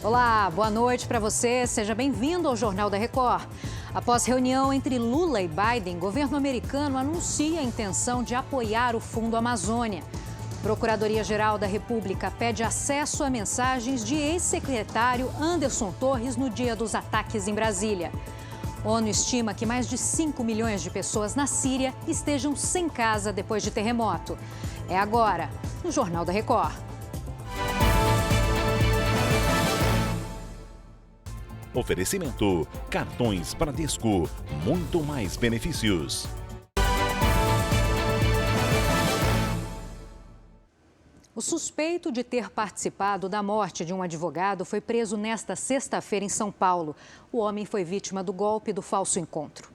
Olá, boa noite para você. Seja bem-vindo ao Jornal da Record. Após reunião entre Lula e Biden, o governo americano anuncia a intenção de apoiar o Fundo Amazônia. Procuradoria-Geral da República pede acesso a mensagens de ex-secretário Anderson Torres no dia dos ataques em Brasília. A ONU estima que mais de 5 milhões de pessoas na Síria estejam sem casa depois de terremoto. É agora, no Jornal da Record. Oferecimento: cartões Bradesco, muito mais benefícios. O suspeito de ter participado da morte de um advogado foi preso nesta sexta-feira em São Paulo. O homem foi vítima do golpe do falso encontro.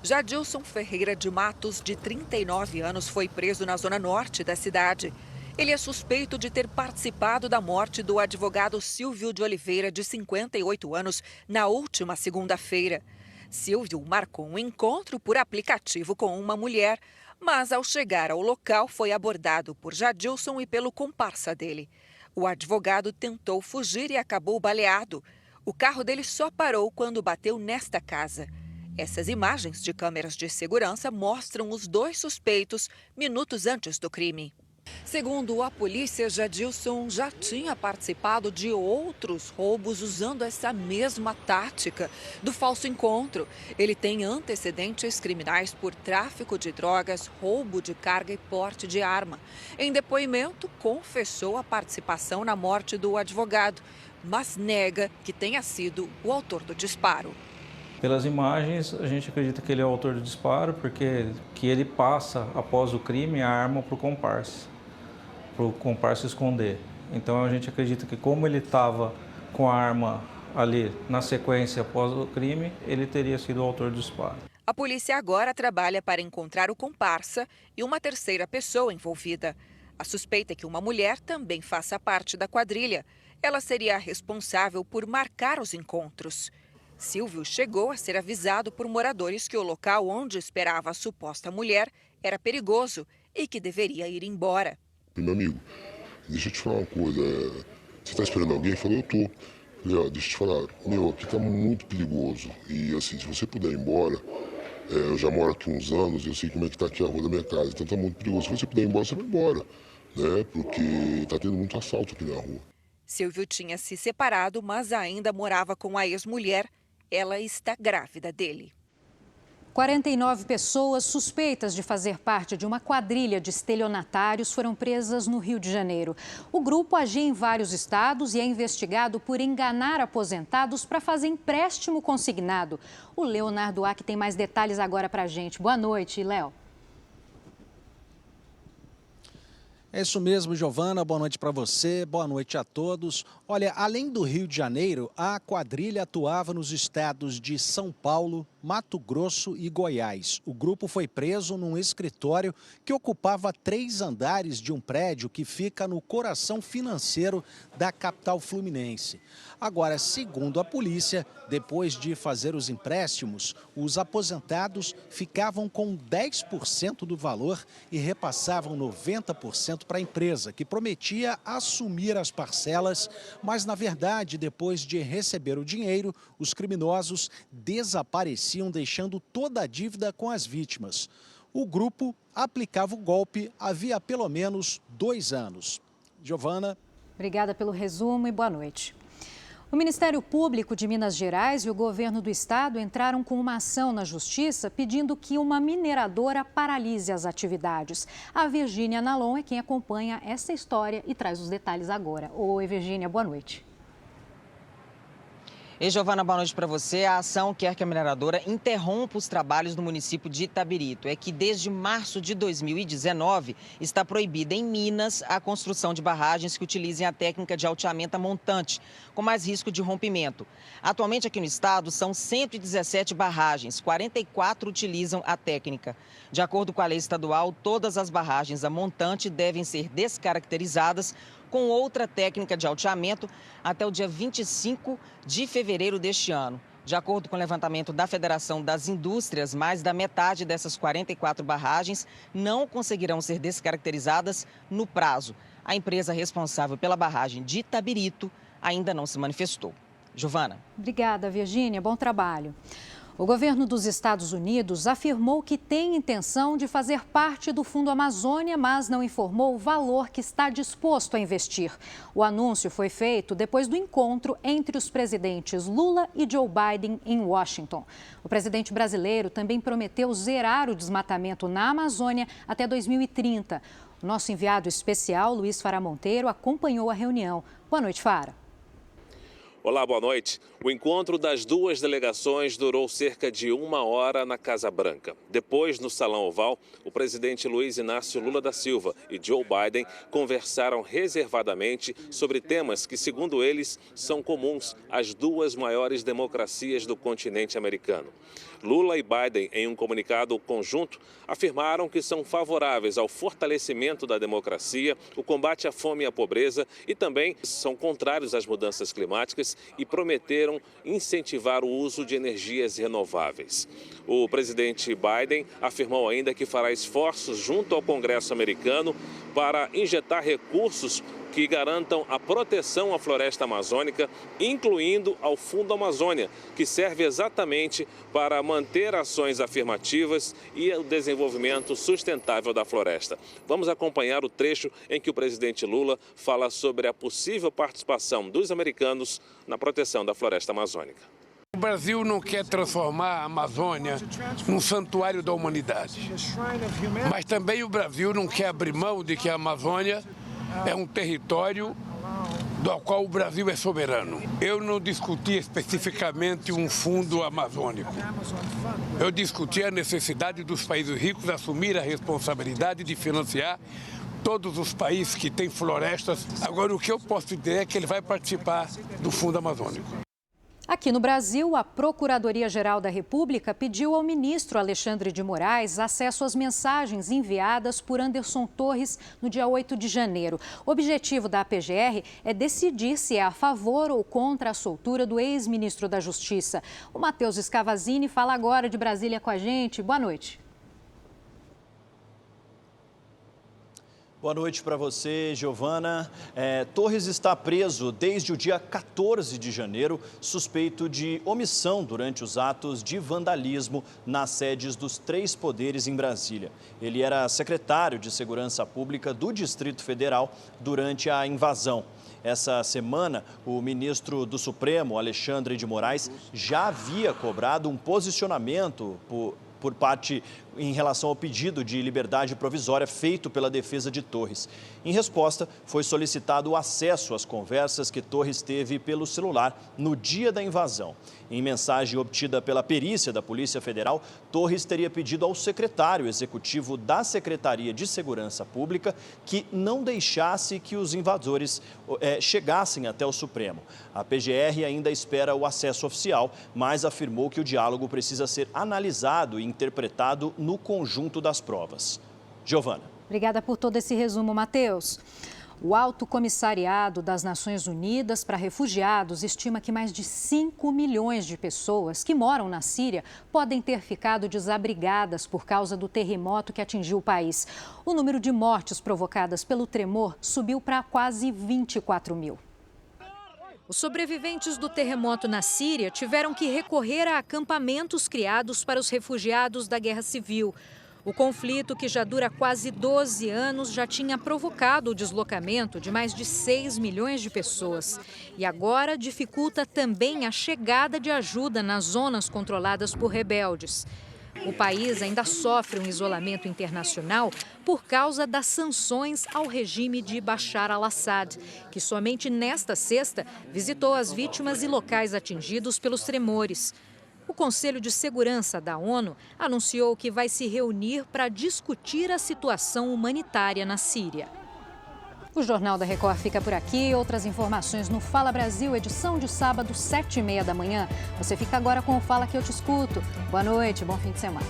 Jadilson Ferreira de Matos, de 39 anos, foi preso na zona norte da cidade. Ele é suspeito de ter participado da morte do advogado Silvio de Oliveira, de 58 anos, na última segunda-feira. Silvio marcou um encontro por aplicativo com uma mulher, mas ao chegar ao local foi abordado por Jadilson e pelo comparsa dele. O advogado tentou fugir e acabou baleado. O carro dele só parou quando bateu nesta casa. Essas imagens de câmeras de segurança mostram os dois suspeitos minutos antes do crime. Segundo a polícia, Jadilson já tinha participado de outros roubos usando essa mesma tática do falso encontro. Ele tem antecedentes criminais por tráfico de drogas, roubo de carga e porte de arma. Em depoimento, confessou a participação na morte do advogado, mas nega que tenha sido o autor do disparo. Pelas imagens, a gente acredita que ele é o autor do disparo, porque que ele passa, após o crime, a arma para o comparsa esconder. Então a gente acredita que como ele estava com a arma ali na sequência após o crime, ele teria sido o autor do disparo. A polícia agora trabalha para encontrar o comparsa e uma terceira pessoa envolvida. A suspeita é que uma mulher também faça parte da quadrilha. Ela seria a responsável por marcar os encontros. Silvio chegou a ser avisado por moradores que o local onde esperava a suposta mulher era perigoso e que deveria ir embora. Meu amigo, deixa eu te falar uma coisa, você está esperando alguém? Ele falou, eu tô. Falei, ó, deixa eu te falar, aqui tá muito perigoso e assim, se você puder ir embora, eu já moro aqui uns anos e eu sei como é que tá aqui a rua da minha casa, então tá muito perigoso. Se você puder ir embora, você vai embora, né? Porque tá tendo muito assalto aqui na rua. Silvio tinha se separado, mas ainda morava com a ex-mulher. Ela está grávida dele. 49 pessoas suspeitas de fazer parte de uma quadrilha de estelionatários foram presas no Rio de Janeiro. O grupo agia em vários estados e é investigado por enganar aposentados para fazer empréstimo consignado. O Leonardo Ack tem mais detalhes agora para a gente. Boa noite, Léo. É isso mesmo, Giovana. Boa noite para você, boa noite a todos. Olha, além do Rio de Janeiro, a quadrilha atuava nos estados de São Paulo, Mato Grosso e Goiás. O grupo foi preso num escritório que ocupava 3 andares de um prédio que fica no coração financeiro da capital fluminense. Agora, segundo a polícia, depois de fazer os empréstimos, os aposentados ficavam com 10% do valor e repassavam 90% para a empresa, que prometia assumir as parcelas, mas, na verdade, depois de receber o dinheiro, os criminosos desapareciam, deixando toda a dívida com as vítimas. O grupo aplicava o golpe havia pelo menos 2 anos. Giovana. Obrigada pelo resumo e boa noite. O Ministério Público de Minas Gerais e o governo do estado entraram com uma ação na Justiça pedindo que uma mineradora paralise as atividades. A Virgínia Nalon é quem acompanha essa história e traz os detalhes agora. Oi, Virgínia, boa noite. E Giovana, boa noite para você. A ação quer que a mineradora interrompa os trabalhos no município de Itabirito. É que desde março de 2019 está proibida em Minas a construção de barragens que utilizem a técnica de alteamento a montante, com mais risco de rompimento. Atualmente aqui no estado são 117 barragens, 44 utilizam a técnica. De acordo com a lei estadual, todas as barragens a montante devem ser descaracterizadas com outra técnica de alteamento até o dia 25 de fevereiro deste ano. De acordo com o levantamento da Federação das Indústrias, mais da metade dessas 44 barragens não conseguirão ser descaracterizadas no prazo. A empresa responsável pela barragem de Itabirito ainda não se manifestou. Giovana. Obrigada, Virgínia. Bom trabalho. O governo dos Estados Unidos afirmou que tem intenção de fazer parte do Fundo Amazônia, mas não informou o valor que está disposto a investir. O anúncio foi feito depois do encontro entre os presidentes Lula e Joe Biden em Washington. O presidente brasileiro também prometeu zerar o desmatamento na Amazônia até 2030. O nosso enviado especial, Luiz Fara Monteiro, acompanhou a reunião. Boa noite, Fara. Olá, boa noite. O encontro das duas delegações durou cerca de 1 hora na Casa Branca. Depois, no Salão Oval, o presidente Luiz Inácio Lula da Silva e Joe Biden conversaram reservadamente sobre temas que, segundo eles, são comuns às duas maiores democracias do continente americano. Lula e Biden, em um comunicado conjunto, afirmaram que são favoráveis ao fortalecimento da democracia, o combate à fome e à pobreza e também são contrários às mudanças climáticas e prometeram incentivar o uso de energias renováveis. O presidente Biden afirmou ainda que fará esforços junto ao Congresso americano para injetar recursos que garantam a proteção à floresta amazônica, incluindo ao Fundo Amazônia, que serve exatamente para manter ações afirmativas e o desenvolvimento sustentável da floresta. Vamos acompanhar o trecho em que o presidente Lula fala sobre a possível participação dos americanos na proteção da floresta amazônica. O Brasil não quer transformar a Amazônia num santuário da humanidade, mas também o Brasil não quer abrir mão de que a Amazônia é um território do qual o Brasil é soberano. Eu não discuti especificamente um fundo amazônico. Eu discuti a necessidade dos países ricos assumir a responsabilidade de financiar todos os países que têm florestas. Agora, o que eu posso dizer é que ele vai participar do Fundo Amazônico. Aqui no Brasil, a Procuradoria-Geral da República pediu ao ministro Alexandre de Moraes acesso às mensagens enviadas por Anderson Torres no dia 8 de janeiro. O objetivo da PGR é decidir se é a favor ou contra a soltura do ex-ministro da Justiça. O Matheus Scavazini fala agora de Brasília com a gente. Boa noite. Boa noite para você, Giovana. Torres está preso desde o dia 14 de janeiro, suspeito de omissão durante os atos de vandalismo nas sedes dos 3 poderes em Brasília. Ele era secretário de Segurança Pública do Distrito Federal durante a invasão. Essa semana, o ministro do Supremo, Alexandre de Moraes, já havia cobrado um posicionamento por parte em relação ao pedido de liberdade provisória feito pela defesa de Torres. Em resposta, foi solicitado o acesso às conversas que Torres teve pelo celular no dia da invasão. Em mensagem obtida pela perícia da Polícia Federal, Torres teria pedido ao secretário executivo da Secretaria de Segurança Pública que não deixasse que os invasores chegassem até o Supremo. A PGR ainda espera o acesso oficial, mas afirmou que o diálogo precisa ser analisado e interpretado no conjunto das provas. Giovana. Obrigada por todo esse resumo, Matheus. O Alto Comissariado das Nações Unidas para Refugiados estima que mais de 5 milhões de pessoas que moram na Síria podem ter ficado desabrigadas por causa do terremoto que atingiu o país. O número de mortes provocadas pelo tremor subiu para quase 24 mil. Os sobreviventes do terremoto na Síria tiveram que recorrer a acampamentos criados para os refugiados da guerra civil. O conflito, que já dura quase 12 anos, já tinha provocado o deslocamento de mais de 6 milhões de pessoas. E agora dificulta também a chegada de ajuda nas zonas controladas por rebeldes. O país ainda sofre um isolamento internacional por causa das sanções ao regime de Bashar al-Assad, que somente nesta sexta visitou as vítimas e locais atingidos pelos tremores. O Conselho de Segurança da ONU anunciou que vai se reunir para discutir a situação humanitária na Síria. O Jornal da Record fica por aqui. Outras informações no Fala Brasil, edição de sábado, 7h30 da manhã. Você fica agora com o Fala que eu te escuto. Boa noite, bom fim de semana.